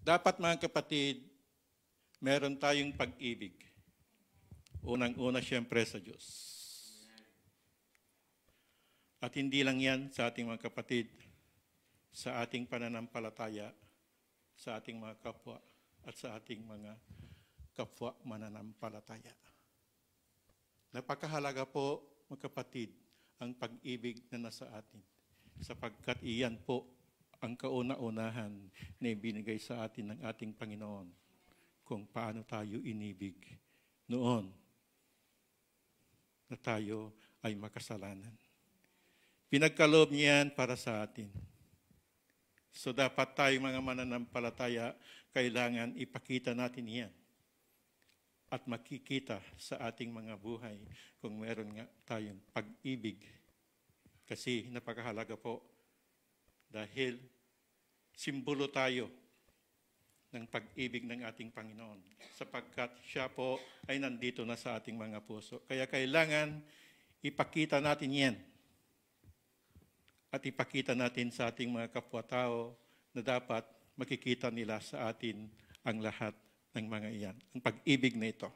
Dapat mga kapatid, meron tayong pag-ibig. Unang-una siyempre sa Diyos. At hindi lang yan sa ating mga kapatid, sa ating pananampalataya, sa ating mga kapwa, at sa ating mga kapwa mananampalataya. Napakahalaga po, mga kapatid, ang pag-ibig na nasa atin, sapagkat iyan po ang kauna-unahan na ibinigay sa atin ng ating Panginoon kung paano tayo inibig noon na tayo ay makasalanan. Pinagkaloob niyan para sa atin. So dapat tayo mga mananampalataya, kailangan ipakita natin yan. At makikita sa ating mga buhay kung meron nga tayong pag-ibig. Kasi napakahalaga po dahil simbolo tayo ng pag-ibig ng ating Panginoon sapagkat siya po ay nandito na sa ating mga puso. Kaya kailangan ipakita natin yan at ipakita natin sa ating mga kapwa-tao na dapat makikita nila sa atin ang lahat ng mga iyan, ang pag-ibig na ito.